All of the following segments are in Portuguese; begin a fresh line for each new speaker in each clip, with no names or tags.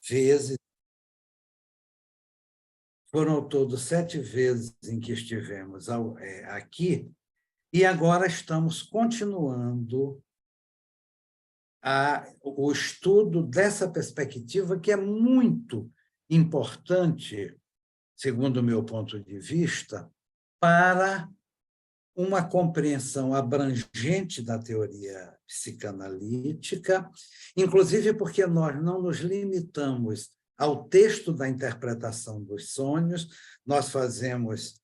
vezes, foram ao todo 7 vezes em que estivemos aqui, e agora estamos continuando o estudo dessa perspectiva, que é muito importante, segundo o meu ponto de vista, para uma compreensão abrangente da teoria psicanalítica, inclusive porque nós não nos limitamos ao texto da interpretação dos sonhos, nós fazemos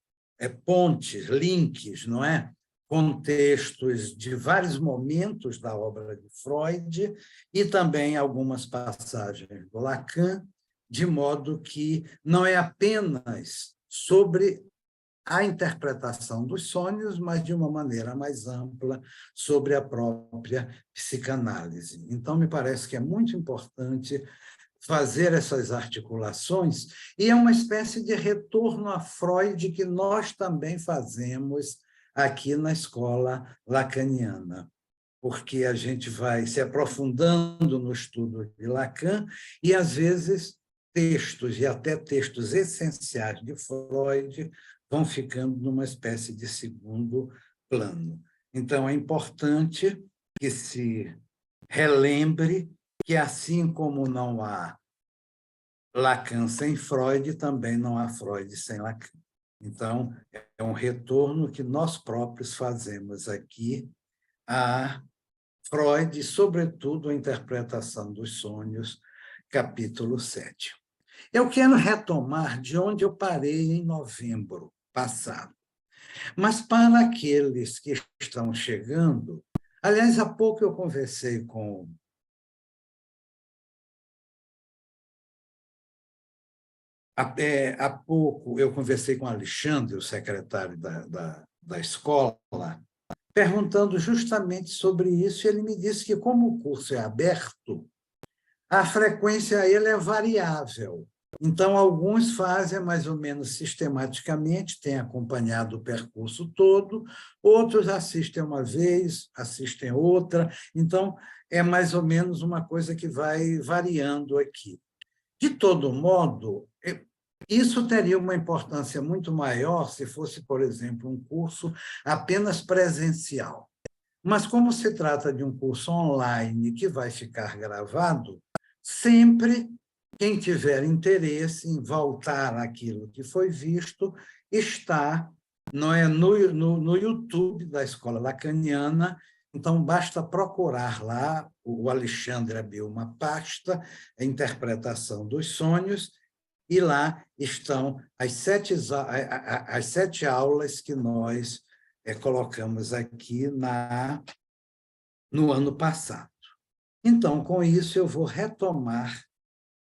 pontes, links, não é? Com textos de vários momentos da obra de Freud e também algumas passagens do Lacan, de modo que não é apenas sobre a interpretação dos sonhos, mas de uma maneira mais ampla sobre a própria psicanálise. Então, me parece que é muito importante fazer essas articulações, e é uma espécie de retorno a Freud que nós também fazemos aqui na escola lacaniana, porque a gente vai se aprofundando no estudo de Lacan e, às vezes, textos, e até textos essenciais de Freud, vão ficando numa espécie de segundo plano. Então, é importante que se relembre que, assim como não há Lacan sem Freud, também não há Freud sem Lacan. Então, é um retorno que nós próprios fazemos aqui a Freud, e, sobretudo, a interpretação dos sonhos, capítulo 7. Eu quero retomar de onde eu parei em novembro passado. Mas para aqueles que estão chegando, aliás, há pouco eu conversei com há pouco eu conversei com Alexandre, o secretário da escola, perguntando justamente sobre isso, e ele me disse que, como o curso é aberto, a frequência a ele é variável. Então, alguns fazem mais ou menos sistematicamente, têm acompanhado o percurso todo, outros assistem uma vez, assistem outra. Então, é mais ou menos uma coisa que vai variando aqui. De todo modo, isso teria uma importância muito maior se fosse, por exemplo, um curso apenas presencial. Mas, como se trata de um curso online que vai ficar gravado, sempre quem tiver interesse em voltar àquilo que foi visto está no YouTube da Escola Lacaniana. Então, basta procurar lá, o Alexandre abriu uma pasta, a interpretação dos sonhos, e lá estão as 7 aulas que nós colocamos aqui no ano passado. Então, com isso, eu vou retomar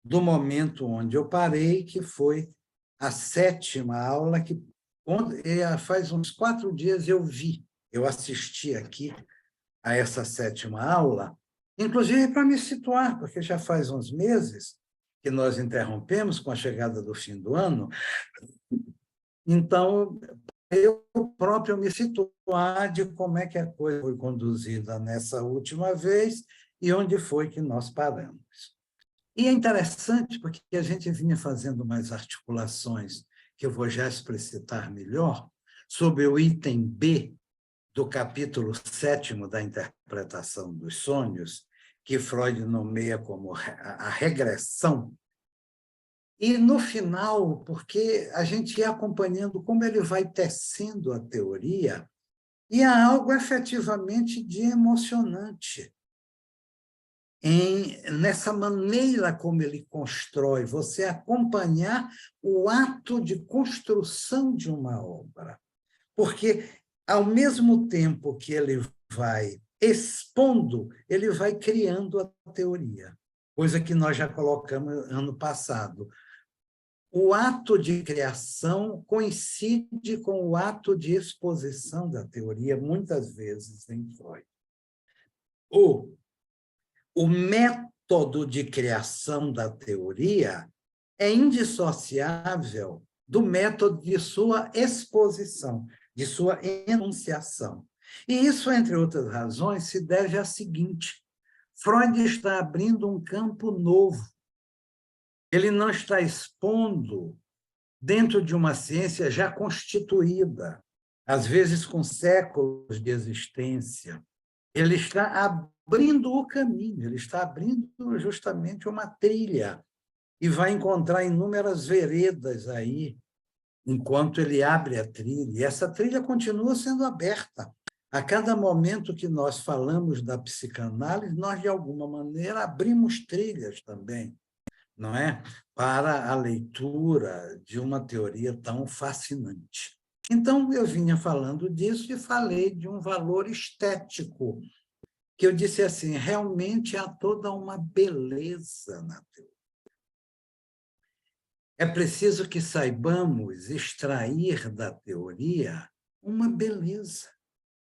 do momento onde eu parei, que foi a 7ª aula, que faz uns 4 dias eu assisti aqui a essa 7ª aula, inclusive para me situar, porque já faz uns meses que nós interrompemos com a chegada do fim do ano. Então, eu próprio me situar de como é que a coisa foi conduzida nessa última vez e onde foi que nós paramos. E é interessante porque a gente vinha fazendo mais articulações, que eu vou já explicitar melhor, sobre o item B do capítulo 7º da interpretação dos sonhos, que Freud nomeia como a regressão. E, no final, porque a gente ia acompanhando como ele vai tecendo a teoria, e há algo efetivamente de emocionante nessa maneira como ele constrói, você acompanhar o ato de construção de uma obra. Porque, ao mesmo tempo que ele vai expondo, ele vai criando a teoria, coisa que nós já colocamos ano passado. O ato de criação coincide com o ato de exposição da teoria, muitas vezes em Freud. O método de criação da teoria é indissociável do método de sua exposição, de sua enunciação. E isso, entre outras razões, se deve à seguinte: Freud está abrindo um campo novo. ele não está expondo dentro de uma ciência já constituída, às vezes com séculos de existência. Ele está abrindo o caminho, ele está abrindo justamente uma trilha e vai encontrar inúmeras veredas aí, enquanto ele abre a trilha. E essa trilha continua sendo aberta. A cada momento que nós falamos da psicanálise, nós, de alguma maneira, abrimos trilhas também, não é? Para a leitura de uma teoria tão fascinante. Então, eu vinha falando disso e falei de um valor estético, que eu disse assim, realmente há toda uma beleza na teoria. É preciso que saibamos extrair da teoria uma beleza,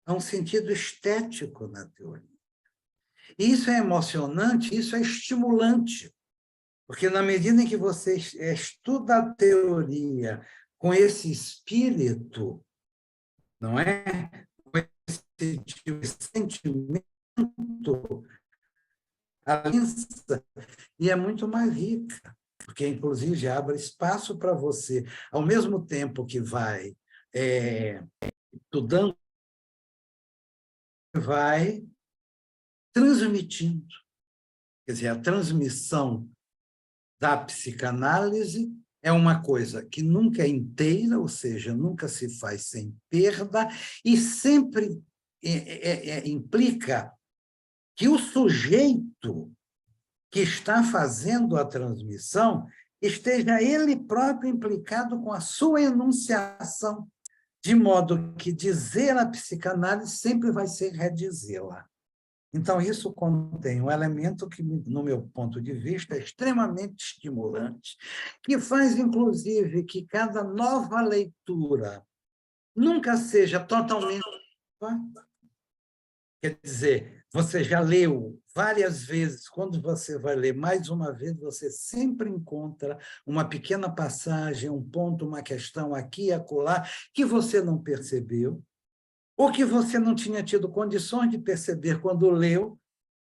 há um sentido estético na teoria. E isso é emocionante, isso é estimulante, porque na medida em que você estuda a teoria com esse espírito, não é? Com esse sentimento, a lista e é muito mais rica, porque, inclusive, abre espaço para você, ao mesmo tempo que vai estudando, vai transmitindo. Quer dizer, a transmissão da psicanálise é uma coisa que nunca é inteira, ou seja, nunca se faz sem perda, e sempre implica que o sujeito que está fazendo a transmissão esteja ele próprio implicado com a sua enunciação, de modo que dizer a psicanálise sempre vai ser redizê-la. Então, isso contém um elemento que, no meu ponto de vista, é extremamente estimulante, que faz, inclusive, que cada nova leitura nunca seja totalmente... Quer dizer, você já leu várias vezes, quando você vai ler mais uma vez, você sempre encontra uma pequena passagem, um ponto, uma questão aqui e acolá, que você não percebeu, ou que você não tinha tido condições de perceber quando leu,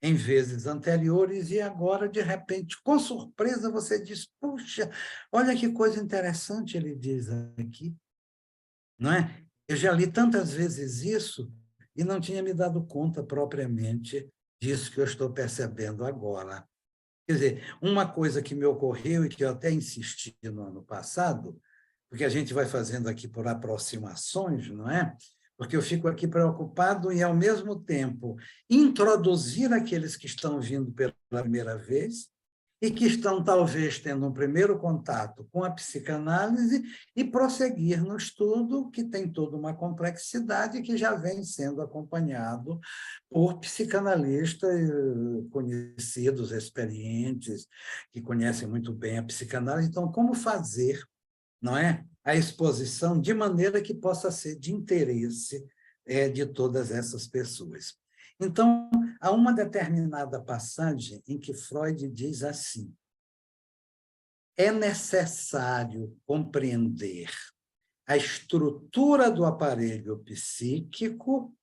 em vezes anteriores, e agora, de repente, com surpresa, você diz, puxa, olha que coisa interessante ele diz aqui. Não é? Eu já li tantas vezes isso e não tinha me dado conta propriamente disso que eu estou percebendo agora. Quer dizer, uma coisa que me ocorreu e que eu até insisti no ano passado, porque a gente vai fazendo aqui por aproximações, não é? Porque eu fico aqui preocupado em, ao mesmo tempo, introduzir aqueles que estão vindo pela primeira vez e que estão, talvez, tendo um primeiro contato com a psicanálise e prosseguir no estudo, que tem toda uma complexidade que já vem sendo acompanhado por psicanalistas conhecidos, experientes, que conhecem muito bem a psicanálise. Então, como fazer, não é, a exposição de maneira que possa ser de interesse de todas essas pessoas? Então, há uma determinada passagem em que Freud diz assim: é necessário compreender a estrutura do aparelho psíquico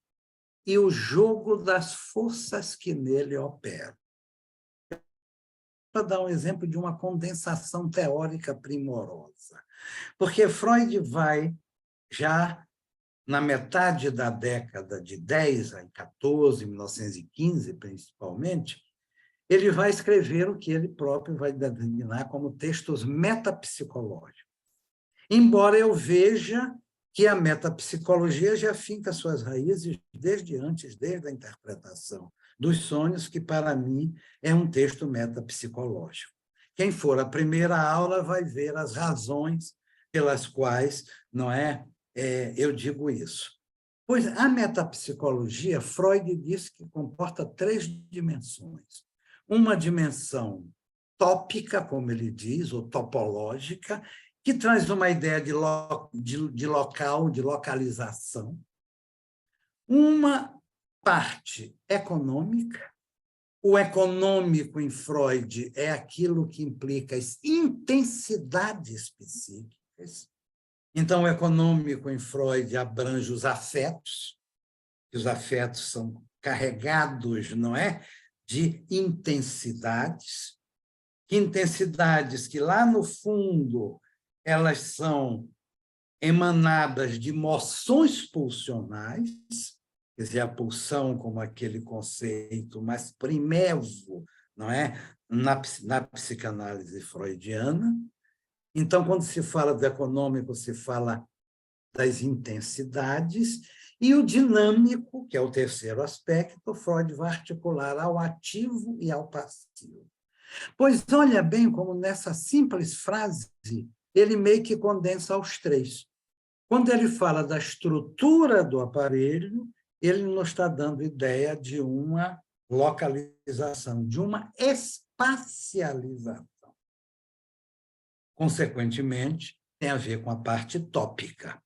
e o jogo das forças que nele operam. Para dar um exemplo de uma condensação teórica primorosa. Porque Freud vai, já na metade da década de 10 a 14, 1915, principalmente, ele vai escrever o que ele próprio vai determinar como textos metapsicológicos. Embora eu veja que a metapsicologia já finca suas raízes desde antes, desde a interpretação dos sonhos, que, para mim, é um texto metapsicológico. Quem for à primeira aula vai ver as razões pelas quais, não é, eu digo isso. Pois a metapsicologia, Freud diz que comporta 3 dimensões. Uma dimensão tópica, como ele diz, ou topológica, que traz uma ideia de local, de localização. Uma parte econômica. O econômico, em Freud, é aquilo que implica as intensidades psíquicas. Então, o econômico, em Freud, abrange os afetos, que os afetos são carregados, não é, de intensidades. que intensidades que lá no fundo elas são emanadas de moções pulsionais, quer dizer, a pulsão como aquele conceito mais primevo, não é? Na psicanálise freudiana. Então, quando se fala do econômico, se fala das intensidades, e o dinâmico, que é o terceiro aspecto, Freud vai articular ao ativo e ao passivo. Pois olha bem como nessa simples frase ele meio que condensa os três. Quando ele fala da estrutura do aparelho, ele nos está dando ideia de uma localização, de uma espacialização. Consequentemente, tem a ver com a parte tópica.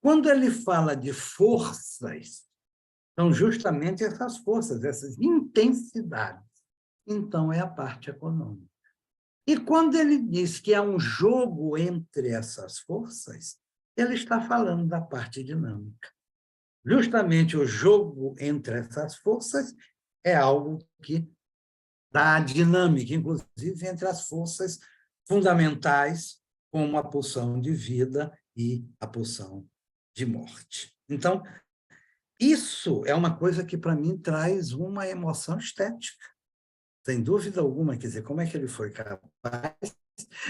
Quando ele fala de forças, são justamente essas forças, essas intensidades. Então, é a parte econômica. E quando ele diz que há um jogo entre essas forças, ele está falando da parte dinâmica. Justamente o jogo entre essas forças é algo que dá dinâmica, inclusive entre as forças fundamentais, como a pulsão de vida e a pulsão de morte. Então, isso é uma coisa que, para mim, traz uma emoção estética, sem dúvida alguma. Quer dizer, como é que ele foi capaz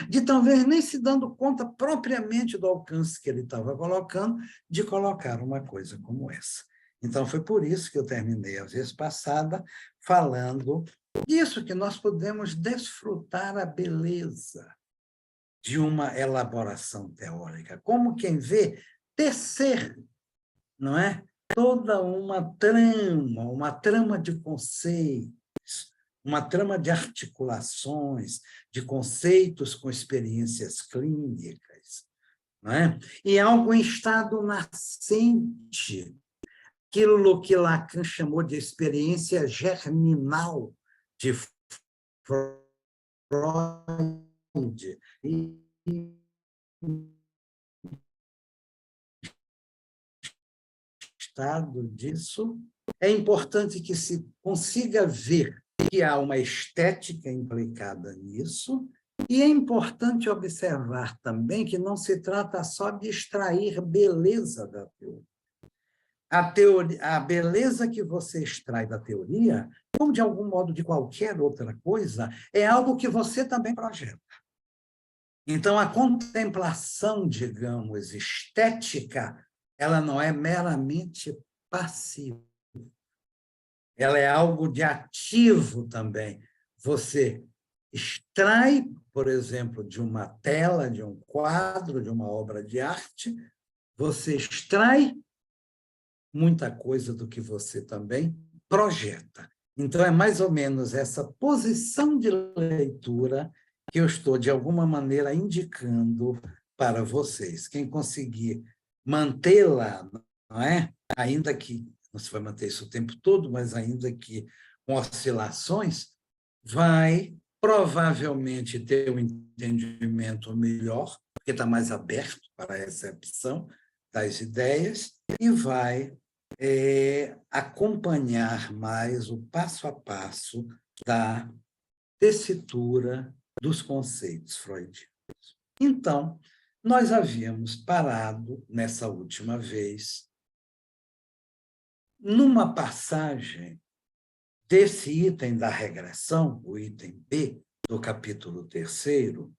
de, talvez nem se dando conta propriamente do alcance que ele estava colocando, de colocar uma coisa como essa. Então, foi por isso que eu terminei a vez passada falando disso, que nós podemos desfrutar a beleza de uma elaboração teórica, como quem vê tecer, não é? Toda uma trama de conceitos, uma trama de articulações, de conceitos com experiências clínicas, não é? E algo em estado nascente, aquilo que Lacan chamou de experiência germinal de Freud, e estado disso, é importante que se consiga ver que há uma estética implicada nisso, e é importante observar também que não se trata só de extrair beleza da teoria. A beleza que você extrai da teoria, como de algum modo de qualquer outra coisa, é algo que você também projeta. Então, a contemplação, digamos, estética, ela não é meramente passiva. Ela é algo de ativo também. Você extrai, por exemplo, de uma tela, de um quadro, de uma obra de arte, você extrai muita coisa do que você também projeta. Então, é mais ou menos essa posição de leitura que eu estou, de alguma maneira, indicando para vocês. Quem conseguir mantê-la, não é? Ainda que não se vai manter isso o tempo todo, mas ainda que com oscilações, vai provavelmente ter um entendimento melhor, porque está mais aberto para a recepção das ideias, e vai acompanhar mais o passo a passo da tessitura dos conceitos freudianos. Então, nós havíamos parado, nessa última vez, numa passagem desse item da regressão, o item B, do capítulo 3º,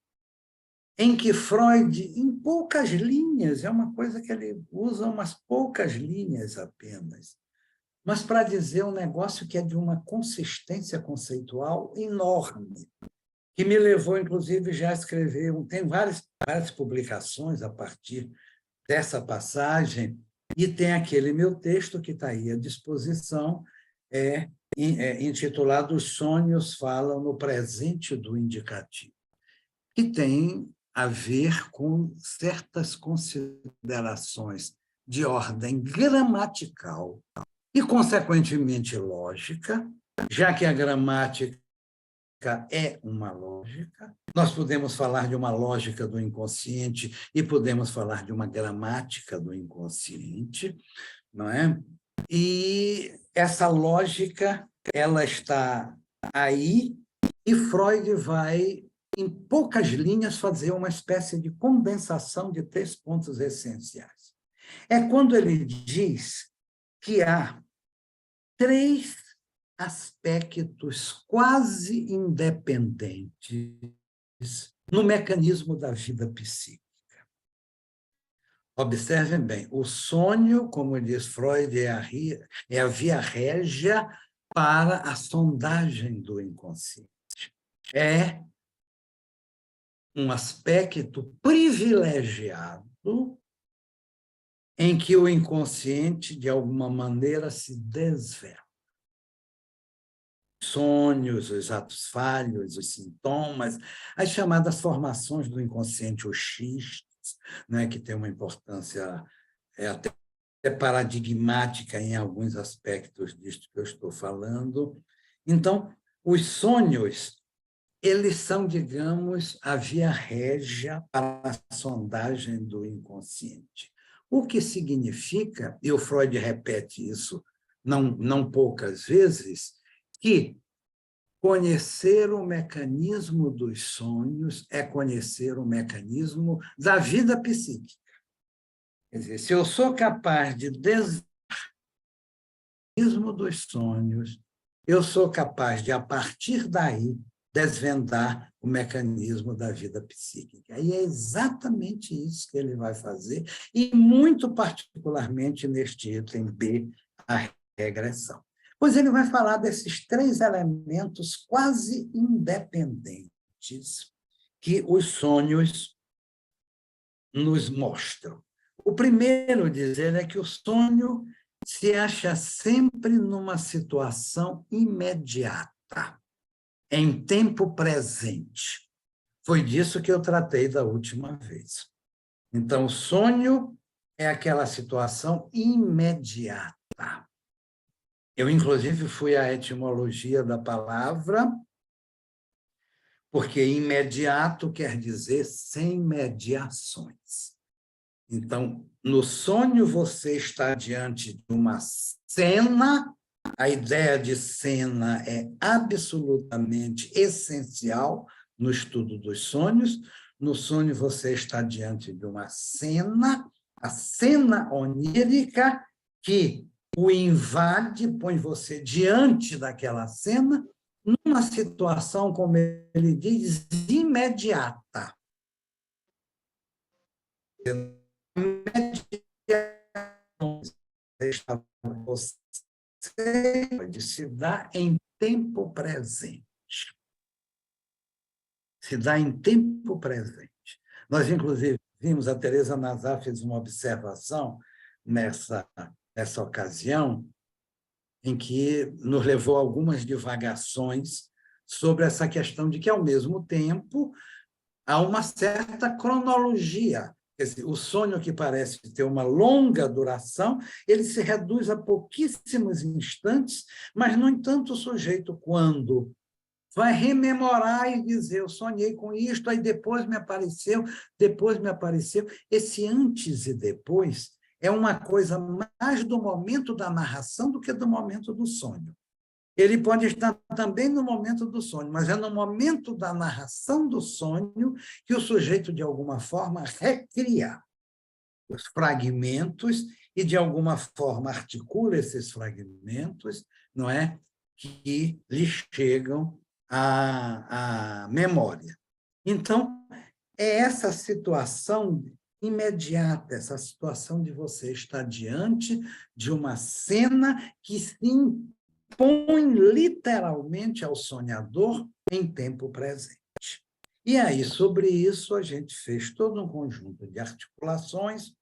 em que Freud, em poucas linhas, é uma coisa que ele usa umas poucas linhas apenas, mas para dizer um negócio que é de uma consistência conceitual enorme, que me levou, inclusive, já a escrever, tem várias publicações a partir dessa passagem, e tem aquele meu texto que está aí à disposição, intitulado Os Sonhos Falam no Presente do Indicativo, que tem a ver com certas considerações de ordem gramatical e, consequentemente, lógica, já que a gramática é uma lógica. Nós podemos falar de uma lógica do inconsciente e podemos falar de uma gramática do inconsciente, não é? E essa lógica, ela está aí E Freud vai, em poucas linhas, fazer uma espécie de condensação de 3 pontos essenciais. É quando ele diz que há 3 aspectos quase independentes no mecanismo da vida psíquica. Observem bem, o sonho, como diz Freud, é a via régia para a sondagem do inconsciente. É um aspecto privilegiado em que o inconsciente, de alguma maneira, se desvela. Sonhos, os atos falhos, os sintomas, as chamadas formações do inconsciente, os xistos, né, que tem uma importância até paradigmática em alguns aspectos disto que eu estou falando. Então, os sonhos, eles são, digamos, a via régia para a sondagem do inconsciente. O que significa, e o Freud repete isso não poucas vezes, que conhecer o mecanismo dos sonhos é conhecer o mecanismo da vida psíquica. Quer dizer, se eu sou capaz de desvendar o mecanismo dos sonhos, eu sou capaz de, a partir daí, desvendar o mecanismo da vida psíquica. E é exatamente isso que ele vai fazer, e muito particularmente neste item B, a regressão. Pois ele vai falar desses 3 elementos quase independentes que os sonhos nos mostram. O primeiro dizer é que o sonho se acha sempre numa situação imediata, em tempo presente. Foi disso que eu tratei da última vez. Então, o sonho é aquela situação imediata. Eu, inclusive, fui à etimologia da palavra, porque imediato quer dizer sem mediações. Então, no sonho, você está diante de uma cena, a ideia de cena é absolutamente essencial no estudo dos sonhos. No sonho, você está diante de uma cena, a cena onírica, que o invade, põe você diante daquela cena, numa situação, como ele diz, imediata. Você pode se dar em tempo presente. Se dá em tempo presente. Nós, inclusive, vimos, a Teresa Nazar fez uma observação nessa ocasião, em que nos levou a algumas divagações sobre essa questão de que, ao mesmo tempo, há uma certa cronologia. Quer dizer, o sonho, que parece ter uma longa duração, ele se reduz a pouquíssimos instantes, mas, no entanto, o sujeito, quando vai rememorar e dizer, eu sonhei com isto, aí depois me apareceu. Esse antes e depois é uma coisa mais do momento da narração do que do momento do sonho. Ele pode estar também no momento do sonho, mas é no momento da narração do sonho que o sujeito, de alguma forma, recria os fragmentos e, de alguma forma, articula esses fragmentos, não é? Que lhe chegam à memória. Então, é essa situação imediata, essa situação de você estar diante de uma cena que se impõe literalmente ao sonhador em tempo presente. E aí, sobre isso, a gente fez todo um conjunto de articulações.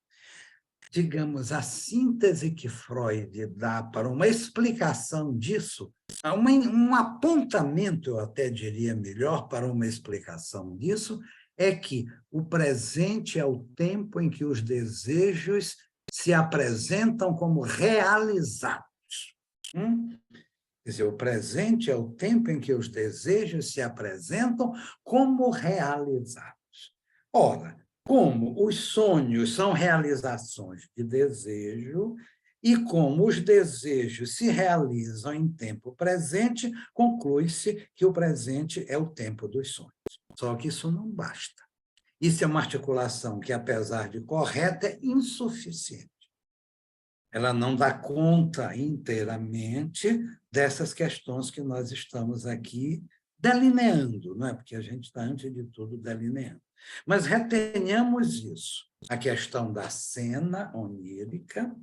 Digamos, a síntese que Freud dá para uma explicação disso, um apontamento, eu até diria melhor, para uma explicação disso, é que o presente é o tempo em que os desejos se apresentam como realizados. Quer dizer, o presente é o tempo em que os desejos se apresentam como realizados. Ora, como os sonhos são realizações de desejo, E como os desejos se realizam em tempo presente, conclui-se que o presente é o tempo dos sonhos. Só que isso não basta. Isso é uma articulação que, apesar de correta, é insuficiente. Ela não dá conta inteiramente dessas questões que nós estamos aqui delineando, não é? Porque a gente está, antes de tudo, delineando. Mas retenhamos isso, a questão da cena onírica,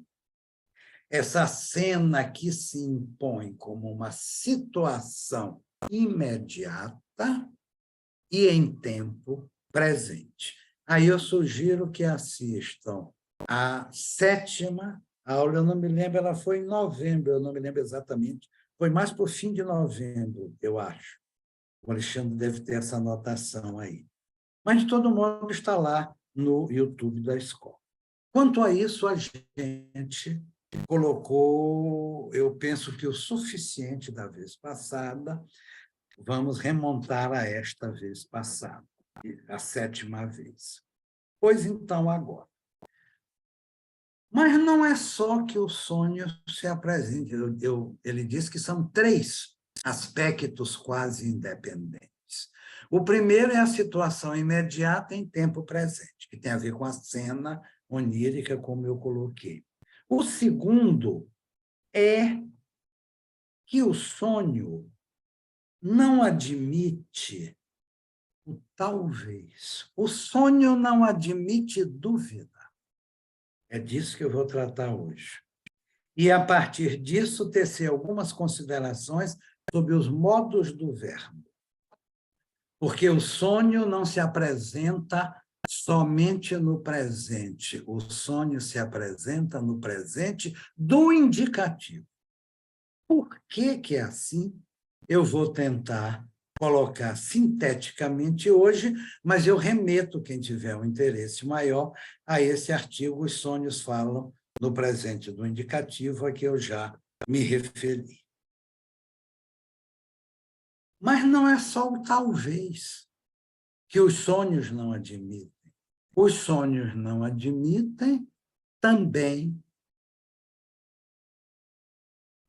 essa cena que se impõe como uma situação imediata e em tempo presente. Aí eu sugiro que assistam a 7ª aula, eu não me lembro, ela foi em novembro, eu não me lembro exatamente, foi mais para o fim de novembro, eu acho. O Alexandre deve ter essa anotação aí. Mas, de todo modo, está lá no YouTube da escola. Quanto a isso, a gente colocou, eu penso que o suficiente da vez passada, vamos remontar a esta vez passada, a 7ª vez. Pois então, agora. Mas não é só que o sonho se apresente. Ele diz que são 3 aspectos quase independentes. O primeiro é a situação imediata em tempo presente, que tem a ver com a cena onírica, como eu coloquei. O segundo é que o sonho não admite o talvez. O sonho não admite dúvida. É disso que eu vou tratar hoje. E, a partir disso, tecer algumas considerações sobre os modos do verbo. Porque o sonho não se apresenta somente no presente. O sonho se apresenta no presente do indicativo. Por que que é assim? Eu vou tentar colocar sinteticamente hoje, mas eu remeto, quem tiver um interesse maior, a esse artigo Os Sonhos Falam no Presente do Indicativo, a que eu já me referi. Mas não é só o talvez que os sonhos não admitem. Os sonhos não admitem também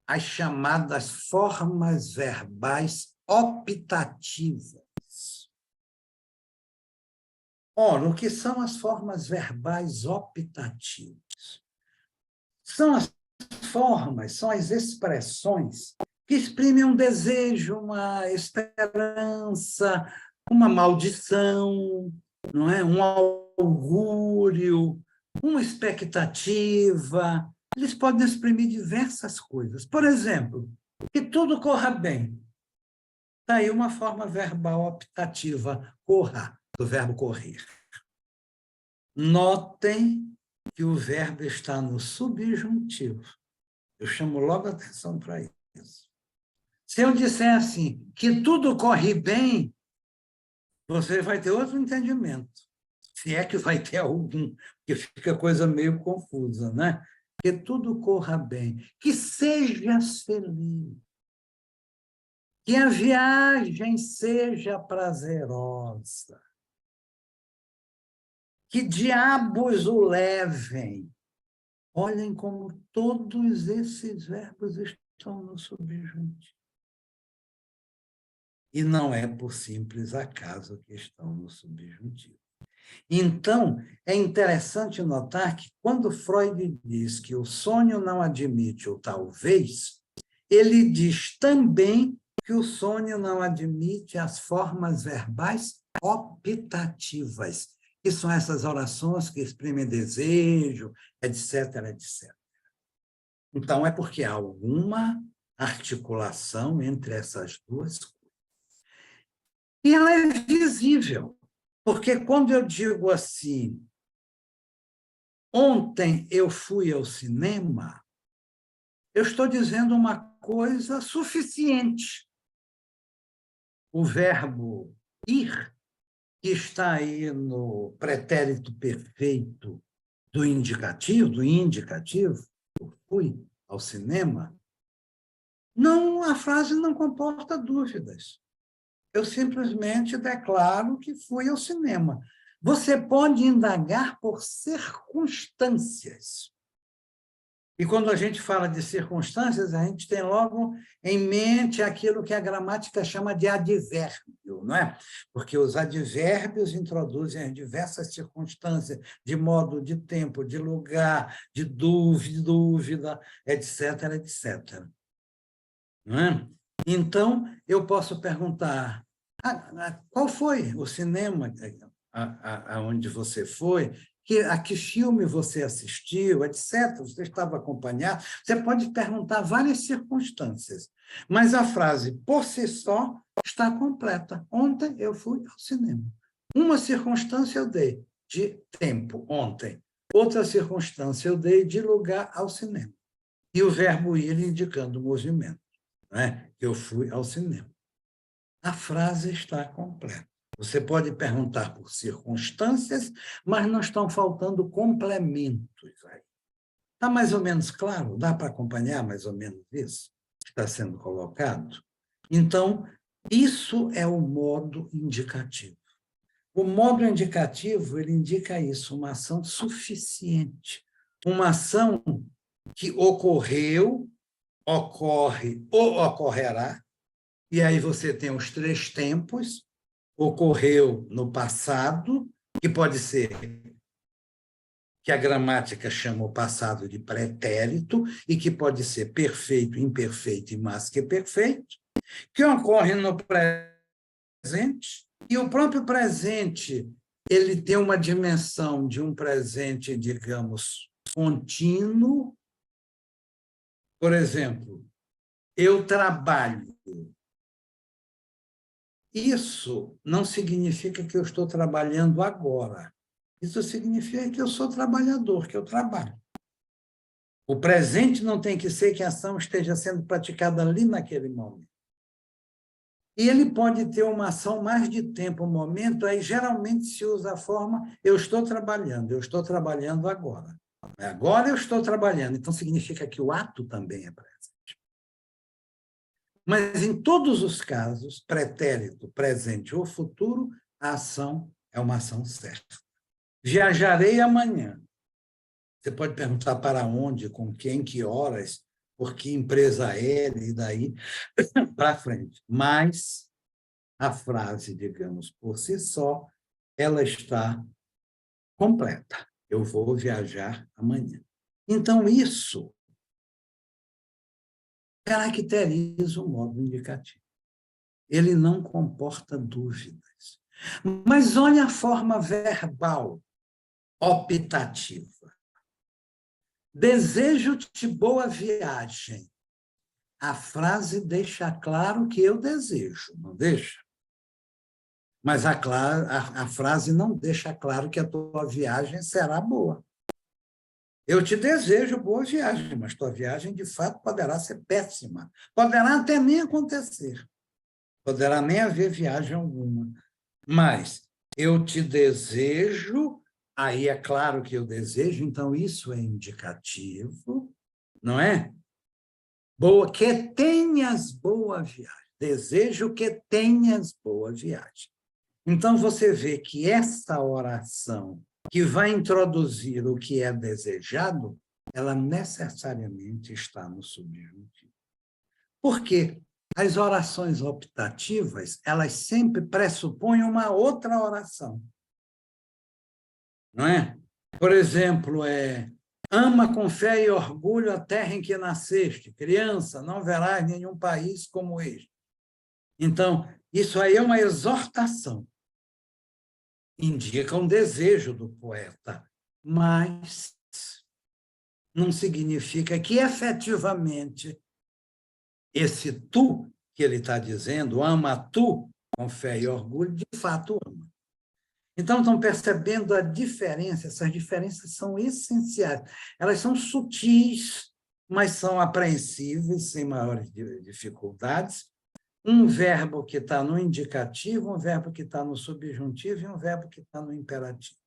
as chamadas formas verbais optativas. Ora, o que são as formas verbais optativas? São as formas, são as expressões que exprimem um desejo, uma esperança, uma maldição, não é? Um augúrio, uma expectativa. Eles podem exprimir diversas coisas. Por exemplo, que tudo corra bem. Está aí uma forma verbal optativa, corra, do verbo correr. Notem que o verbo está no subjuntivo. Eu chamo logo a atenção para isso. Se eu disser assim, que tudo corre bem, você vai ter outro entendimento. Se é que vai ter algum, porque fica coisa meio confusa, né? Que tudo corra bem, que sejas feliz, que a viagem seja prazerosa, que diabos o levem. Olhem como todos esses verbos estão no subjuntivo. E não é por simples acaso que estão no subjuntivo. Então, é interessante notar que, quando Freud diz que o sonho não admite o talvez, ele diz também que o sonho não admite as formas verbais optativas, que são essas orações que exprimem desejo, etc., etc. Então, é porque há alguma articulação entre essas duas coisas. E ela é visível, porque quando eu digo assim, ontem eu fui ao cinema, eu estou dizendo uma coisa suficiente. O verbo ir, que está aí no pretérito perfeito do indicativo, eu fui ao cinema, não, a frase não comporta dúvidas. Eu simplesmente declaro que fui ao cinema. Você pode indagar por circunstâncias. E quando a gente fala de circunstâncias, a gente tem logo em mente aquilo que a gramática chama de advérbio, não é? Porque os advérbios introduzem as diversas circunstâncias, de modo, de tempo, de lugar, de dúvida, etc., etc. Não é? Então, eu posso perguntar, qual foi o cinema aonde você foi? A que filme você assistiu, etc. Você estava acompanhado. Você pode perguntar várias circunstâncias, mas a frase, por si só, está completa. Ontem eu fui ao cinema. Uma circunstância eu dei de tempo, ontem. Outra circunstância eu dei de lugar ao cinema. E o verbo ir indicando o movimento, né? Eu fui ao cinema. A frase está completa. Você pode perguntar por circunstâncias, mas não estão faltando complementos aí. Está mais ou menos claro? Dá para acompanhar mais ou menos isso que está sendo colocado? Então, isso é o modo indicativo. O modo indicativo, ele indica isso, uma ação suficiente, uma ação que ocorreu, ocorre ou ocorrerá, e aí você tem os 3 tempos, ocorreu no passado, que pode ser que a gramática chama o passado de pretérito, e que pode ser perfeito, imperfeito e mais que perfeito, que ocorre no presente, e o próprio presente ele tem uma dimensão de um presente, digamos, contínuo. Por exemplo, eu trabalho. Isso não significa que eu estou trabalhando agora. Isso significa que eu sou trabalhador, que eu trabalho. O presente não tem que ser que a ação esteja sendo praticada ali naquele momento. E ele pode ter uma ação mais de tempo, um momento, aí geralmente se usa a forma eu estou trabalhando agora. Agora eu estou trabalhando, então significa que o ato também é presente. Mas, em todos os casos, pretérito, presente ou futuro, a ação é uma ação certa. Viajarei amanhã. Você pode perguntar para onde, com quem, que horas, por que empresa aérea, e daí para frente. Mas a frase, digamos, por si só, ela está completa. Eu vou viajar amanhã. Então, isso caracteriza o modo indicativo. Ele não comporta dúvidas. Mas olha a forma verbal optativa. Desejo-te boa viagem. A frase deixa claro que eu desejo, não deixa? Mas a frase não deixa claro que a tua viagem será boa. Eu te desejo boa viagem, mas tua viagem, de fato, poderá ser péssima. Poderá até nem acontecer. Poderá nem haver viagem alguma. Mas eu te desejo, aí é claro que eu desejo, então isso é indicativo, não é? Boa, que tenhas boa viagem. Desejo que tenhas boa viagem. Então, você vê que essa oração que vai introduzir o que é desejado, ela necessariamente está no subjuntivo. Por quê? As orações optativas, elas sempre pressupõem uma outra oração. Não é? Por exemplo, ama com fé e orgulho a terra em que nasceste. Criança, não verás nenhum país como este. Então, isso aí é uma exortação. Indica um desejo do poeta, mas não significa que, efetivamente, esse tu que ele está dizendo, ama tu com fé e orgulho, de fato ama. Então, estão percebendo a diferença, essas diferenças são essenciais. Elas são sutis, mas são apreensíveis, sem maiores dificuldades. Um verbo que está no indicativo, um verbo que está no subjuntivo e um verbo que está no imperativo.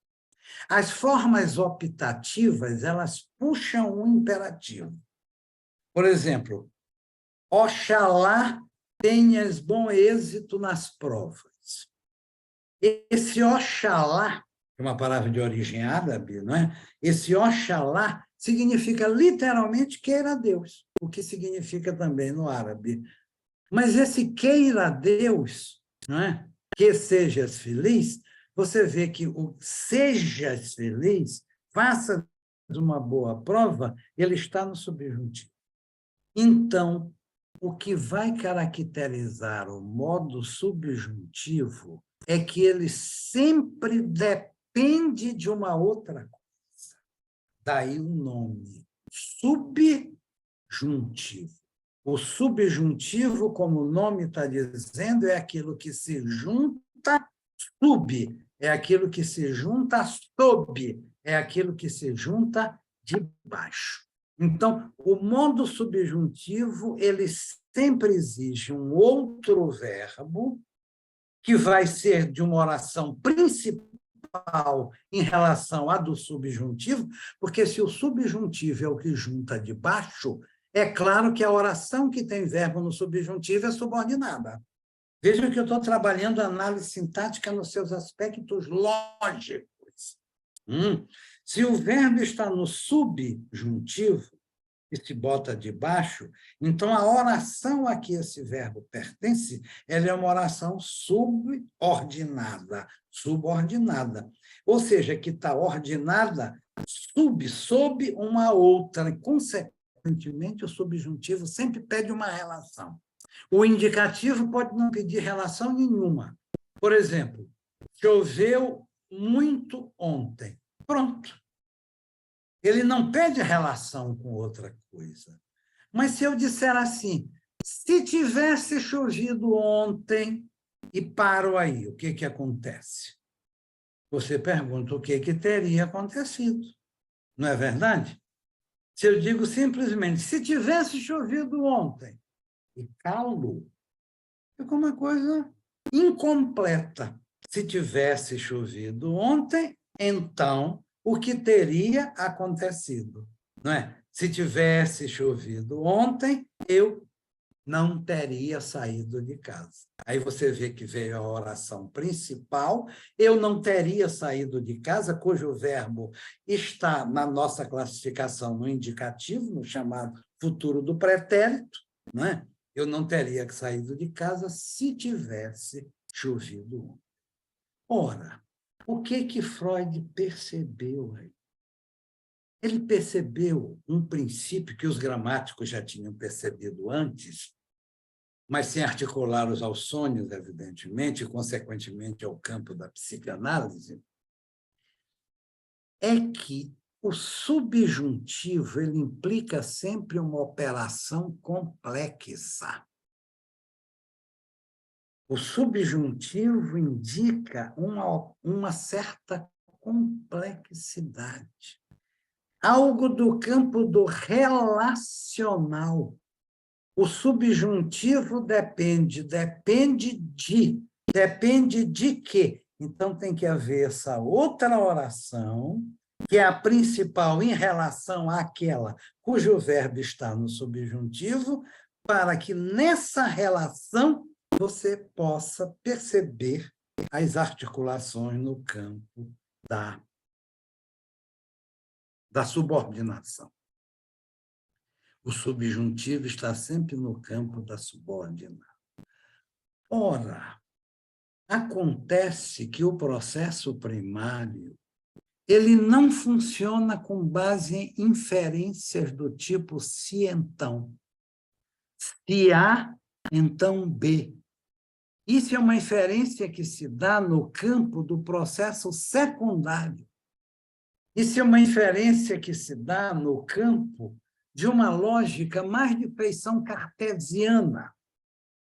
As formas optativas, elas puxam o imperativo. Por exemplo, oxalá tenhas bom êxito nas provas. Esse oxalá, que é uma palavra de origem árabe, não é? Esse oxalá significa literalmente queira Deus, o que significa também no árabe. Mas esse queira Deus, não é? Que sejas feliz, você vê que o sejas feliz, faça uma boa prova, ele está no subjuntivo. Então, o que vai caracterizar o modo subjuntivo é que ele sempre depende de uma outra coisa. Daí o nome, subjuntivo. O subjuntivo, como o nome está dizendo, é aquilo que se junta, sub, é aquilo que se junta, sob, é aquilo que se junta de baixo. Então, o modo subjuntivo, ele sempre exige um outro verbo que vai ser de uma oração principal em relação à do subjuntivo, porque se o subjuntivo é o que junta de baixo, é claro que a oração que tem verbo no subjuntivo é subordinada. Veja que eu estou trabalhando a análise sintática nos seus aspectos lógicos. Se o verbo está no subjuntivo e se bota de baixo, então a oração a que esse verbo pertence, ela é uma oração subordinada. Ou seja, que está ordenada sob uma outra, e, consequentemente, o subjuntivo sempre pede uma relação. O indicativo pode não pedir relação nenhuma. Por exemplo, choveu muito ontem. Pronto. Ele não pede relação com outra coisa. Mas se eu disser assim, se tivesse chovido ontem, e paro aí, o que acontece? Você pergunta o que teria acontecido. Não é verdade? Se eu digo simplesmente, se tivesse chovido ontem, e calo, fica uma coisa incompleta. Se tivesse chovido ontem, então o que teria acontecido, não é? Se tivesse chovido ontem, eu não teria saído de casa. Aí você vê que veio a oração principal, eu não teria saído de casa, cujo verbo está na nossa classificação no indicativo, no chamado futuro do pretérito, não é? Eu não teria saído de casa se tivesse chovido ontem. Ora, o que Freud percebeu aí? Ele percebeu um princípio que os gramáticos já tinham percebido antes, mas sem articulá-los aos sonhos, evidentemente, e, consequentemente, ao campo da psicanálise, é que o subjuntivo ele implica sempre uma operação complexa. O subjuntivo indica uma certa complexidade. Algo do campo do relacional. O subjuntivo depende de quê? Então, tem que haver essa outra oração, que é a principal em relação àquela cujo verbo está no subjuntivo, para que nessa relação você possa perceber as articulações no campo da subordinação. O subjuntivo está sempre no campo da subordinação. Ora, acontece que o processo primário ele não funciona com base em inferências do tipo se então. Se A, então B. Isso é uma inferência que se dá no campo do processo secundário. Isso é uma inferência que se dá no campo de uma lógica mais de feição cartesiana,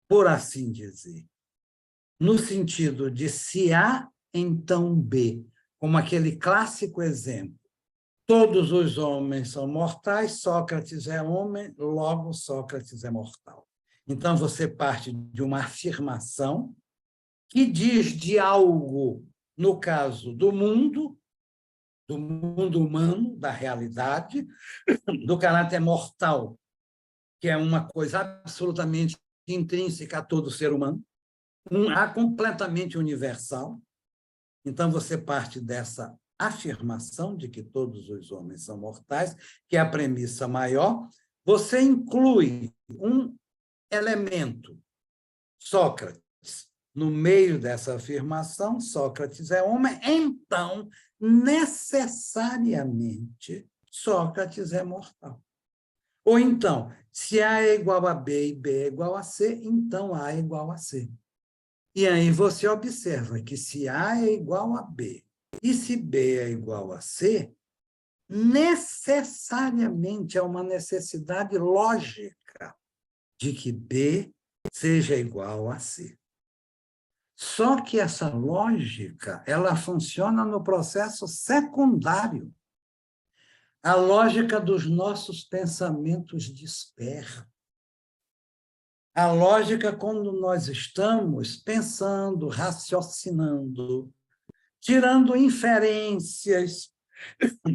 por assim dizer, no sentido de se A, então B, como aquele clássico exemplo. Todos os homens são mortais, Sócrates é homem, logo Sócrates é mortal. Então, você parte de uma afirmação que diz de algo, no caso do mundo humano, da realidade, do caráter mortal, que é uma coisa absolutamente intrínseca a todo ser humano, completamente universal. Então, você parte dessa afirmação de que todos os homens são mortais, que é a premissa maior, você inclui um elemento, Sócrates. No meio dessa afirmação, Sócrates é homem, então, necessariamente, Sócrates é mortal. Ou então, se A é igual a B e B é igual a C, então A é igual a C. E aí você observa que se A é igual a B e se B é igual a C, necessariamente é uma necessidade lógica de que B seja igual a C. Só que essa lógica, ela funciona no processo secundário. A lógica dos nossos pensamentos dispersos. A lógica quando nós estamos pensando, raciocinando, tirando inferências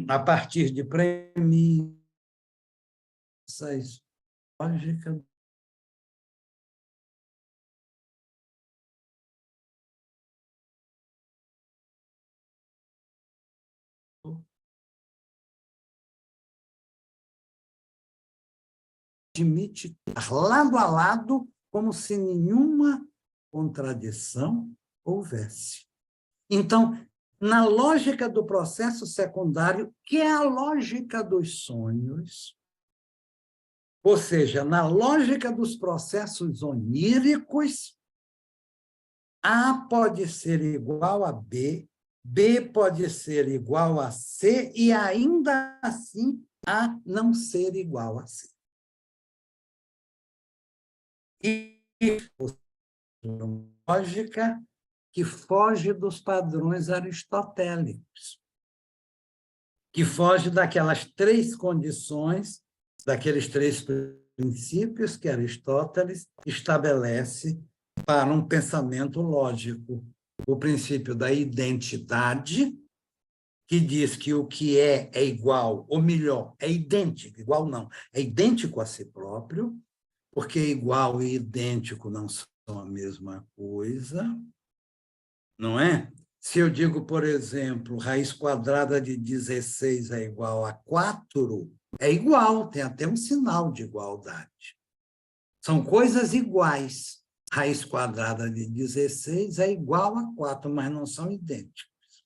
a partir de premissas, lógica admite lado a lado como se nenhuma contradição houvesse. Então, na lógica do processo secundário, que é a lógica dos sonhos, ou seja, na lógica dos processos oníricos, A pode ser igual a B, B pode ser igual a C e ainda assim A não ser igual a C. E lógica que foge dos padrões aristotélicos, que foge daquelas três condições, daqueles três princípios que Aristóteles estabelece para um pensamento lógico. O princípio da identidade, que diz que o que é igual, ou melhor, é idêntico, igual não, é idêntico a si próprio, porque igual e idêntico não são a mesma coisa, não é? Se eu digo, por exemplo, raiz quadrada de 16 é igual a 4, é igual, tem até um sinal de igualdade. São coisas iguais. Raiz quadrada de 16 é igual a 4, mas não são idênticos.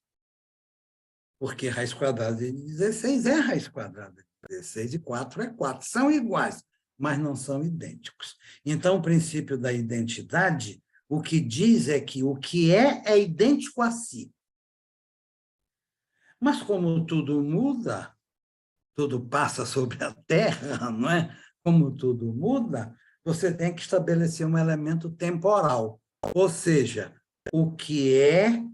Porque raiz quadrada de 16 é raiz quadrada de 16 e 4 é 4. São iguais, mas não são idênticos. Então, o princípio da identidade, o que diz é que o que é idêntico a si. Mas como tudo muda, tudo passa sobre a Terra, não é? Como tudo muda, você tem que estabelecer um elemento temporal. Ou seja, o que é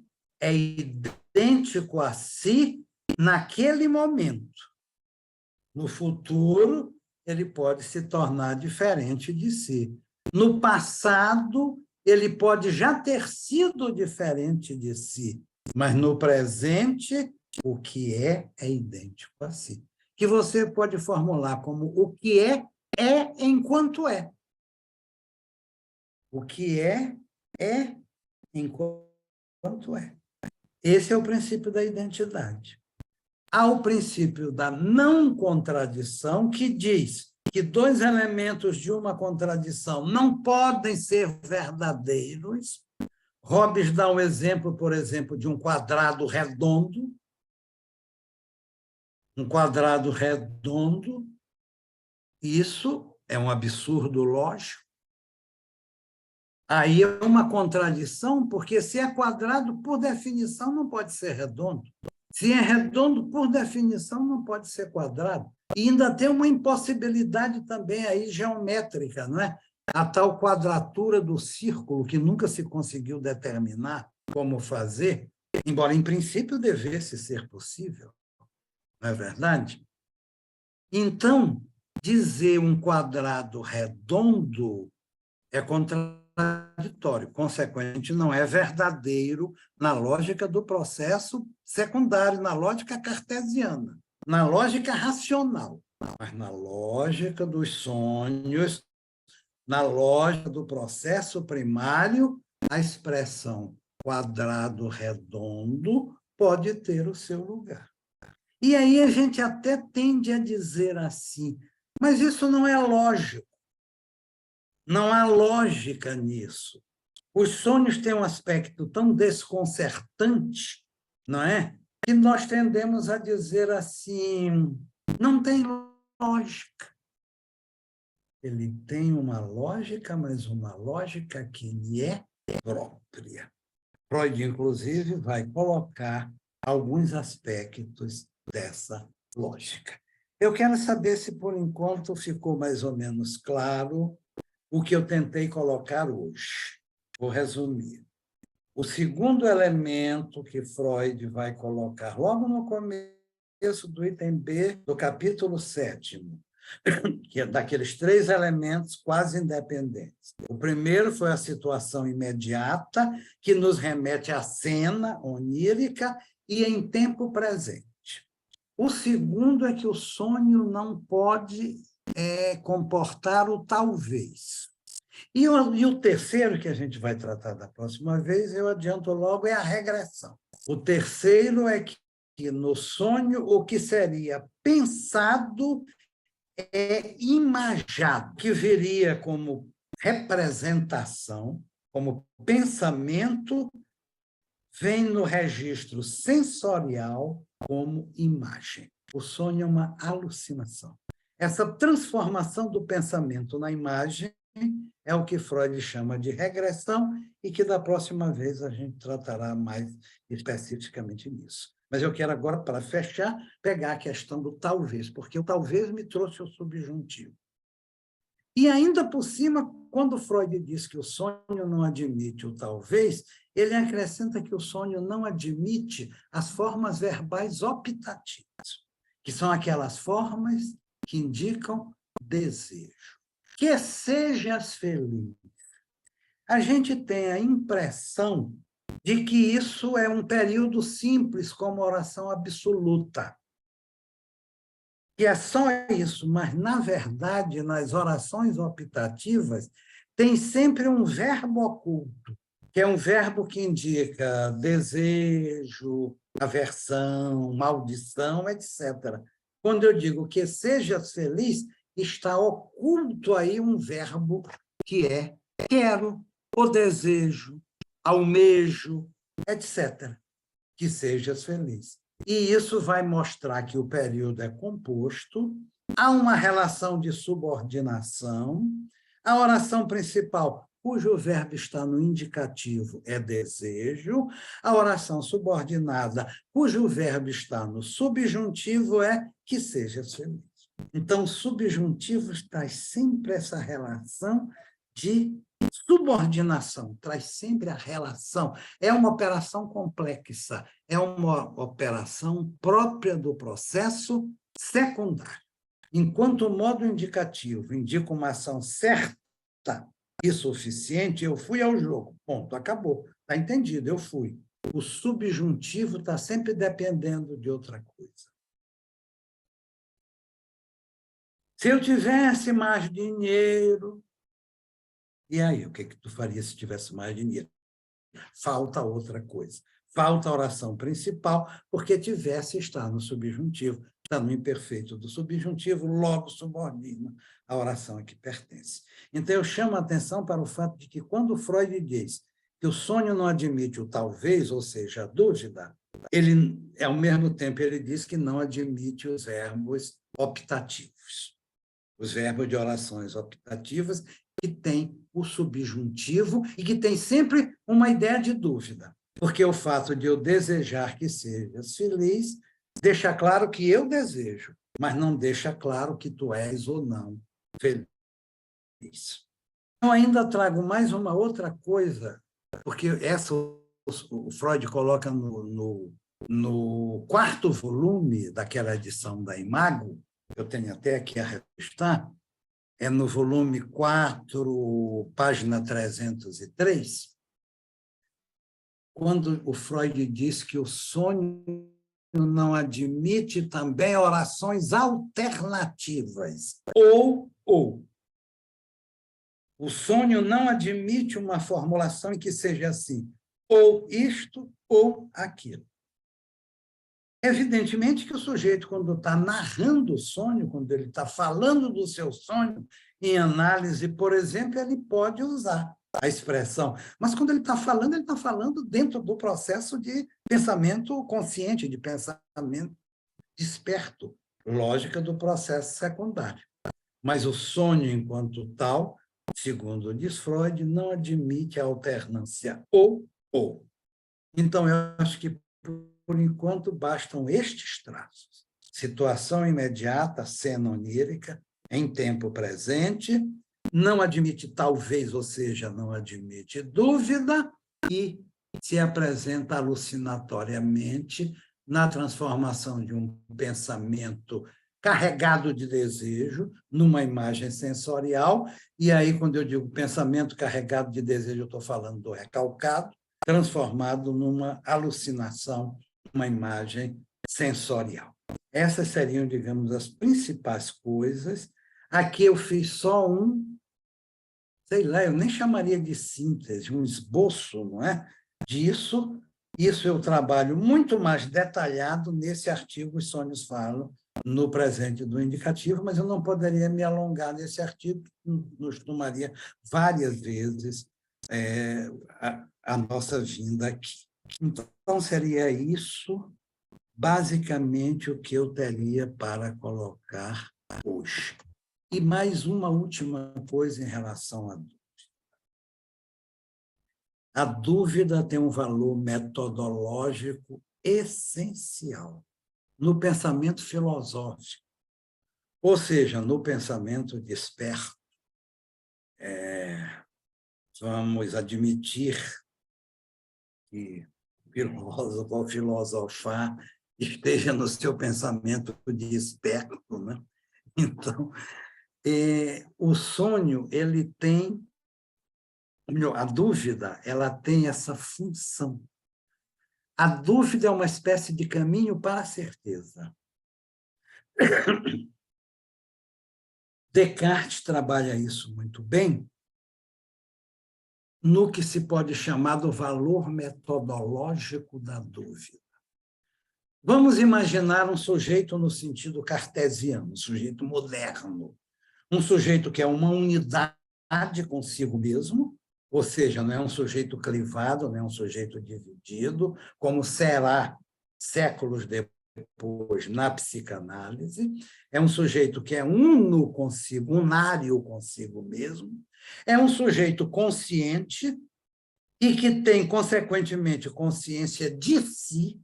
idêntico a si naquele momento. No futuro, ele pode se tornar diferente de si. No passado, ele pode já ter sido diferente de si, mas no presente, o que é idêntico a si. Que você pode formular como o que é enquanto é. O que é enquanto é. Esse é o princípio da identidade. Há o princípio da não contradição, que diz que dois elementos de uma contradição não podem ser verdadeiros. Hobbes dá um exemplo, por exemplo, de um quadrado redondo. Um quadrado redondo, isso é um absurdo lógico. Aí é uma contradição, porque se é quadrado, por definição, não pode ser redondo. Se é redondo, por definição, não pode ser quadrado. E ainda tem uma impossibilidade também aí geométrica, não é? A tal quadratura do círculo, que nunca se conseguiu determinar como fazer, embora, em princípio, devesse ser possível. Não é verdade? Então, dizer um quadrado redondo é contraditório, consequentemente, não é verdadeiro na lógica do processo secundário, na lógica cartesiana, na lógica racional, mas na lógica dos sonhos, na lógica do processo primário, a expressão quadrado redondo pode ter o seu lugar. E aí a gente até tende a dizer assim, mas isso não é lógico, não há lógica nisso. Os sonhos têm um aspecto tão desconcertante, não é? Que nós tendemos a dizer assim, não tem lógica. Ele tem uma lógica, mas uma lógica que lhe é própria. Freud, inclusive, vai colocar alguns aspectos dessa lógica. Eu quero saber se, por enquanto, ficou mais ou menos claro o que eu tentei colocar hoje. Vou resumir. O segundo elemento que Freud vai colocar logo no começo do item B do capítulo 7º, que é daqueles 3 elementos quase independentes. O primeiro foi a situação imediata, que nos remete à cena onírica e em tempo presente. O segundo é que o sonho não pode comportar o talvez. E o terceiro, que a gente vai tratar da próxima vez, eu adianto logo, é a regressão. O terceiro é que no sonho o que seria pensado é imagado, que viria como representação, como pensamento, vem no registro sensorial como imagem. O sonho é uma alucinação. Essa transformação do pensamento na imagem é o que Freud chama de regressão e que da próxima vez a gente tratará mais especificamente nisso. Mas eu quero agora, para fechar, pegar a questão do talvez, porque o talvez me trouxe o subjuntivo. E ainda por cima, quando Freud diz que o sonho não admite o talvez, ele acrescenta que o sonho não admite as formas verbais optativas, que são aquelas formas que indicam desejo. Que sejas feliz. A gente tem a impressão de que isso é um período simples, como oração absoluta. Que é só isso, mas, na verdade, nas orações optativas, tem sempre um verbo oculto, que é um verbo que indica desejo, aversão, maldição, etc. Quando eu digo que sejas feliz, está oculto aí um verbo que é quero, ou desejo, almejo, etc. Que sejas feliz. E isso vai mostrar que o período é composto, há uma relação de subordinação, a oração principal, cujo verbo está no indicativo, é desejo, a oração subordinada, cujo verbo está no subjuntivo, é que sejas feliz. Então, o subjuntivo traz sempre essa relação de subordinação, traz sempre a relação. É uma operação complexa, é uma operação própria do processo secundário. Enquanto o modo indicativo indica uma ação certa e suficiente, eu fui ao jogo, ponto, acabou. Está entendido, eu fui. O subjuntivo está sempre dependendo de outra coisa. Se eu tivesse mais dinheiro, e aí, o que tu faria se tivesse mais dinheiro? Falta outra coisa. Falta a oração principal, porque tivesse está no subjuntivo, está no imperfeito do subjuntivo, logo subordina a oração a que pertence. Então, eu chamo a atenção para o fato de que, quando Freud diz que o sonho não admite o talvez, ou seja, a dúvida, ele, ao mesmo tempo, ele diz que não admite os verbos optativos. Os verbos de orações optativas, que tem o subjuntivo e que tem sempre uma ideia de dúvida, porque o fato de eu desejar que sejas feliz deixa claro que eu desejo, mas não deixa claro que tu és ou não feliz. Eu ainda trago mais uma outra coisa, porque essa o Freud coloca no 4º volume daquela edição da Imago, eu tenho até aqui a revista, é no volume 4, página 303, quando o Freud diz que o sonho não admite também orações alternativas. Ou. O sonho não admite uma formulação em que seja assim, ou isto ou aquilo. Evidentemente que o sujeito, quando está narrando o sonho, quando ele está falando do seu sonho, em análise, por exemplo, ele pode usar a expressão. Mas, quando ele está falando dentro do processo de pensamento consciente, de pensamento desperto, lógica do processo secundário. Mas o sonho, enquanto tal, segundo diz Freud, não admite a alternância ou. Então, eu acho que, por enquanto, bastam estes traços. Situação imediata, cena onírica, em tempo presente, não admite talvez, ou seja, não admite dúvida, e se apresenta alucinatoriamente na transformação de um pensamento carregado de desejo numa imagem sensorial, e aí, quando eu digo pensamento carregado de desejo, eu estou falando do recalcado, transformado numa alucinação, uma imagem sensorial. Essas seriam, digamos, as principais coisas. Aqui eu fiz só sei lá, eu nem chamaria de síntese, um esboço, não é? Disso. Isso eu trabalho muito mais detalhado nesse artigo Os Sonhos Falam, no presente do indicativo, mas eu não poderia me alongar nesse artigo, nos tomaria várias vezes a nossa vinda aqui. Então, seria isso, basicamente, o que eu teria para colocar hoje. E mais uma última coisa em relação à dúvida. A dúvida tem um valor metodológico essencial no pensamento filosófico, ou seja, no pensamento desperto. Vamos admitir que o filósofo ao filosofar esteja no seu pensamento desperto, né? Então, o sonho, ele tem, a dúvida, ela tem essa função. A dúvida é uma espécie de caminho para a certeza. Descartes trabalha isso muito bem no que se pode chamar do valor metodológico da dúvida. Vamos imaginar um sujeito no sentido cartesiano, um sujeito moderno, um sujeito que é uma unidade consigo mesmo, ou seja, não é um sujeito clivado, não é um sujeito dividido, como será séculos depois na psicanálise. É um sujeito que é uno consigo, unário consigo mesmo. É um sujeito consciente e que tem, consequentemente, consciência de si.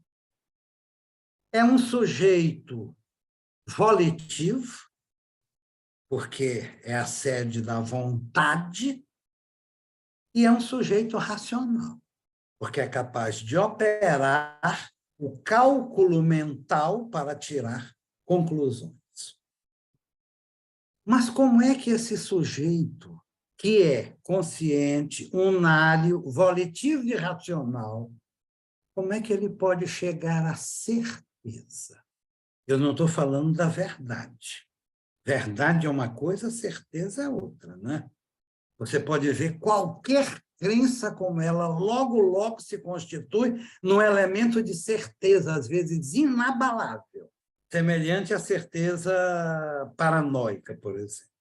É um sujeito volitivo, porque é a sede da vontade, e é um sujeito racional, porque é capaz de operar o cálculo mental para tirar conclusões. Mas como é que esse sujeito, que é consciente, unário, volitivo e racional, como é que ele pode chegar à certeza? Eu não estou falando da verdade. Verdade é uma coisa, certeza é outra, né? Você pode ver qualquer crença como ela logo se constitui num elemento de certeza, às vezes inabalável, semelhante à certeza paranoica, por exemplo.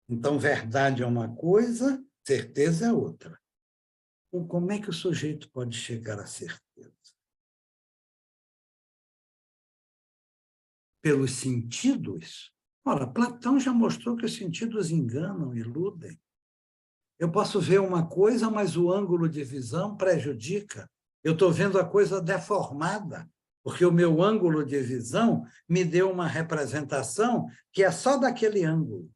Então, verdade é uma coisa, certeza é outra. Como é que o sujeito pode chegar à certeza? Pelos sentidos? Ora, Platão já mostrou que os sentidos enganam, iludem. Eu posso ver uma coisa, mas o ângulo de visão prejudica. Eu estou vendo a coisa deformada, porque o meu ângulo de visão me deu uma representação que é só daquele ângulo.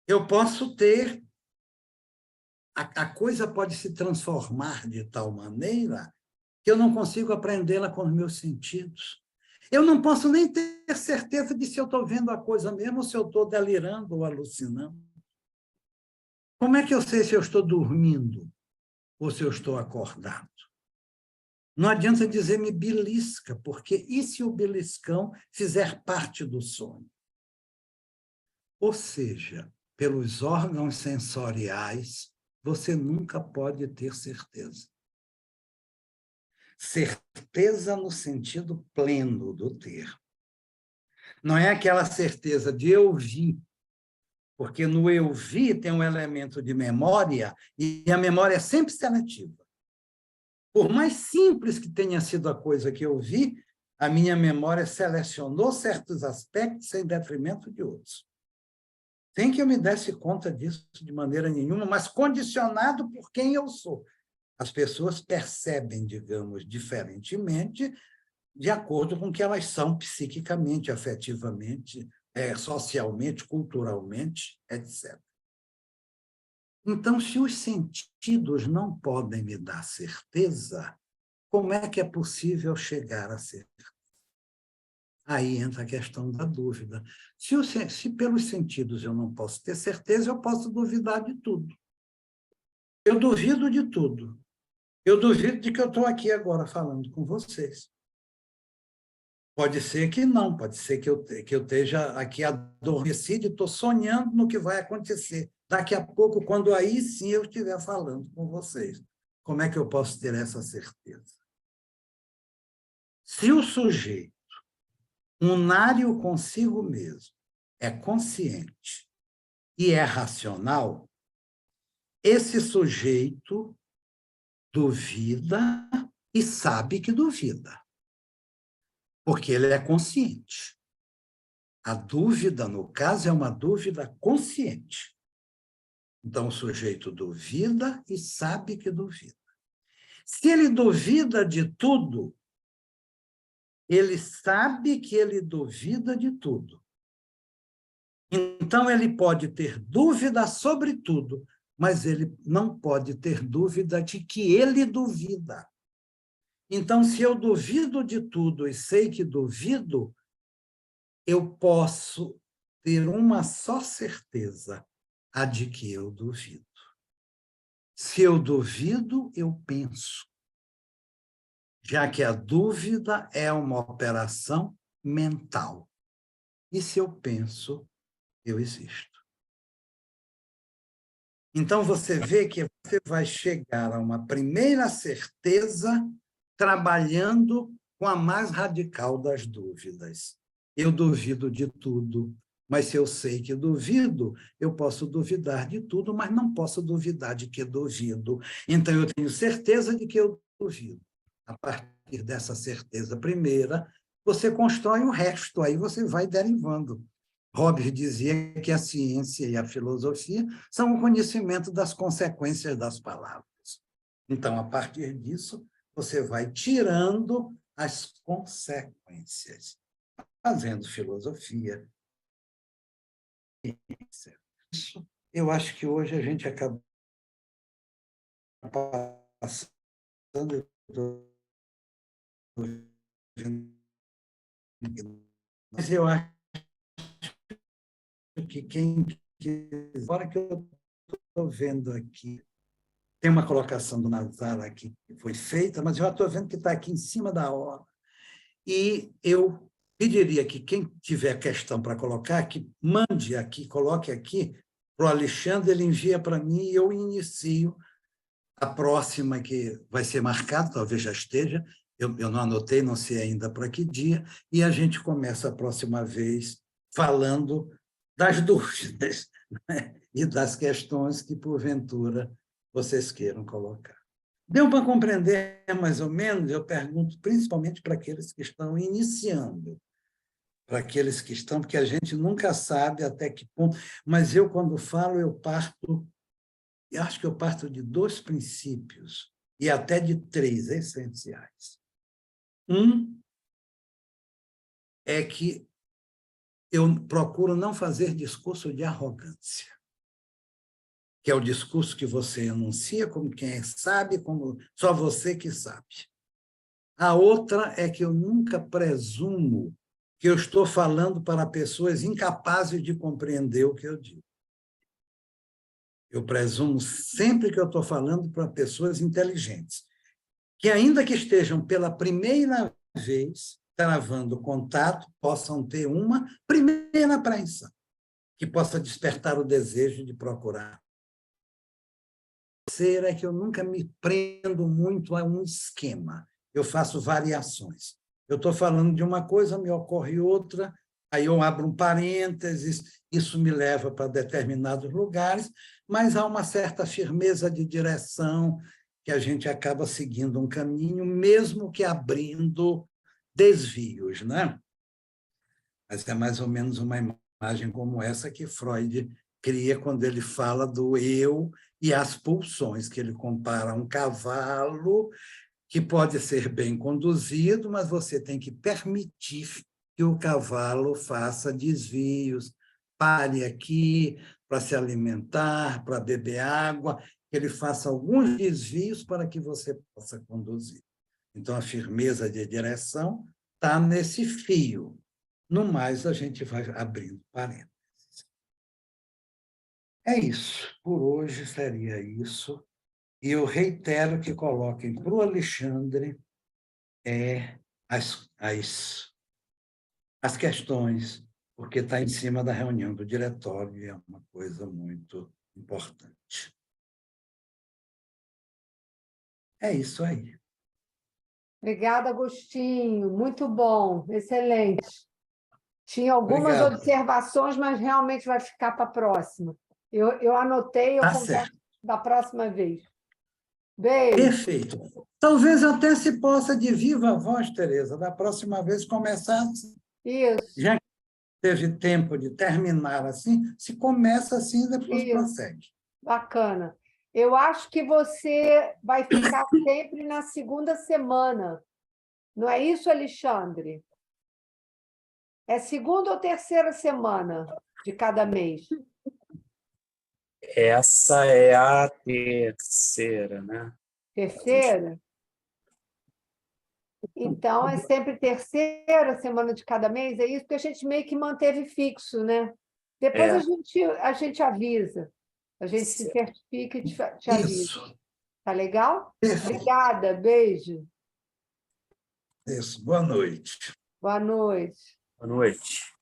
Eu posso ter... A coisa pode se transformar de tal maneira que eu não consigo apreendê-la com os meus sentidos. Eu não posso nem ter certeza de se eu estou vendo a coisa mesmo ou se eu estou delirando ou alucinando. Como é que eu sei se eu estou dormindo ou se eu estou acordado? Não adianta dizer-me belisca, porque e se o beliscão fizer parte do sonho? Ou seja, pelos órgãos sensoriais, você nunca pode ter certeza. certeza no sentido pleno do termo. Não é aquela certeza de eu vi, porque no eu vi tem um elemento de memória, e a memória é sempre seletiva. Por mais simples que tenha sido a coisa que eu vi, a minha memória selecionou certos aspectos em detrimento de outros. Sem que eu me desse conta disso de maneira nenhuma, mas condicionado por quem eu sou. As pessoas percebem, digamos, diferentemente, de acordo com o que elas são psiquicamente, afetivamente, socialmente, culturalmente, etc. Então, se os sentidos não podem me dar certeza, como é que é possível chegar a certeza? Aí entra a questão da dúvida. Se pelos sentidos eu não posso ter certeza, eu posso duvidar de tudo. Eu duvido de tudo. Eu duvido de que eu estou aqui agora falando com vocês. Pode ser que não, pode ser que eu esteja aqui adormecido e estou sonhando no que vai acontecer. Daqui a pouco, quando aí sim eu estiver falando com vocês. Como é que eu posso ter essa certeza? Se o sujeito, unário consigo mesmo, é consciente e é racional, esse sujeito duvida e sabe que duvida, porque ele é consciente. A dúvida, no caso, é uma dúvida consciente. Então, o sujeito duvida e sabe que duvida. Se ele duvida de tudo, ele sabe que ele duvida de tudo. Então, ele pode ter dúvida sobre tudo, mas ele não pode ter dúvida de que ele duvida. Então, se eu duvido de tudo e sei que duvido, eu posso ter uma só certeza, a de que eu duvido. Se eu duvido, eu penso, já que a dúvida é uma operação mental. E se eu penso, eu existo. Então, você vê que você vai chegar a uma primeira certeza trabalhando com a mais radical das dúvidas. Eu duvido de tudo, mas se eu sei que duvido, eu posso duvidar de tudo, mas não posso duvidar de que duvido. Então, eu tenho certeza de que eu duvido. A partir dessa certeza primeira, você constrói o resto, aí você vai derivando. Hobbes dizia que a ciência e a filosofia são o conhecimento das consequências das palavras. Então, a partir disso, você vai tirando as consequências, fazendo filosofia. Isso, eu acho que hoje a gente acaba passando. Mas eu acho que quem quiser, agora que eu estou vendo aqui, tem uma colocação do Nazar aqui que foi feita, mas eu já estou vendo que está aqui em cima da hora. E eu pediria que quem tiver questão para colocar, que mande aqui, coloque aqui para o Alexandre, ele envia para mim e eu inicio a próxima que vai ser marcada, talvez já esteja, eu não anotei, não sei ainda para que dia, e a gente começa a próxima vez falando das dúvidas, né? E das questões que, porventura, vocês queiram colocar. Deu para compreender mais ou menos? Eu pergunto principalmente para aqueles que estão iniciando, para aqueles que estão, porque a gente nunca sabe até que ponto, mas eu, quando falo, eu acho que eu parto de 2 princípios, e até de 3 essenciais. Um é que eu procuro não fazer discurso de arrogância, que é o discurso que você enuncia como quem sabe, como só você que sabe. A outra é que eu nunca presumo que eu estou falando para pessoas incapazes de compreender o que eu digo. Eu presumo sempre que eu estou falando para pessoas inteligentes, que, ainda que estejam pela primeira vez travando contato, possam ter uma primeira apreensão, que possa despertar o desejo de procurar. A terceira é que eu nunca me prendo muito a um esquema. eu faço variações. Eu estou falando de uma coisa, me ocorre outra, aí eu abro um parênteses, isso me leva para determinados lugares, mas há uma certa firmeza de direção que a gente acaba seguindo um caminho, mesmo que abrindo desvios, né? Mas é mais ou menos uma imagem como essa que Freud cria quando ele fala do eu e as pulsões, que ele compara um cavalo que pode ser bem conduzido, mas você tem que permitir que o cavalo faça desvios, pare aqui para se alimentar, para beber água, que ele faça alguns desvios para que você possa conduzir. Então, a firmeza de direção está nesse fio. No mais, a gente vai abrindo parênteses. É isso. Por hoje seria isso. E eu reitero que coloquem para o Alexandre as questões, porque está em cima da reunião do diretório e é uma coisa muito importante. É isso aí.
Obrigada, Agostinho. Muito bom, excelente. Tinha algumas
Obrigado.
observações, mas realmente vai ficar para a próxima. Eu anotei, eu
Tá
converso
certo.
da próxima vez. Beijo.
Perfeito. Talvez até se possa, de viva voz, Tereza, da próxima vez começar assim.
Isso,
Já que teve tempo de terminar assim, se começa assim, depois
isso.
prossegue.
Bacana. Eu acho que você vai ficar sempre na segunda semana. Não é isso, Alexandre? É segunda ou terceira semana de cada mês?
Essa é a terceira, né?
Terceira? Então, é sempre terceira semana de cada mês, é isso? Porque a gente meio que manteve fixo, né? Depois
É.
a gente avisa. A gente se certifica e te avisa.
Isso.
Tá legal?
Perfeito.
Obrigada, beijo.
Isso. Boa noite.
Boa noite.
Boa noite.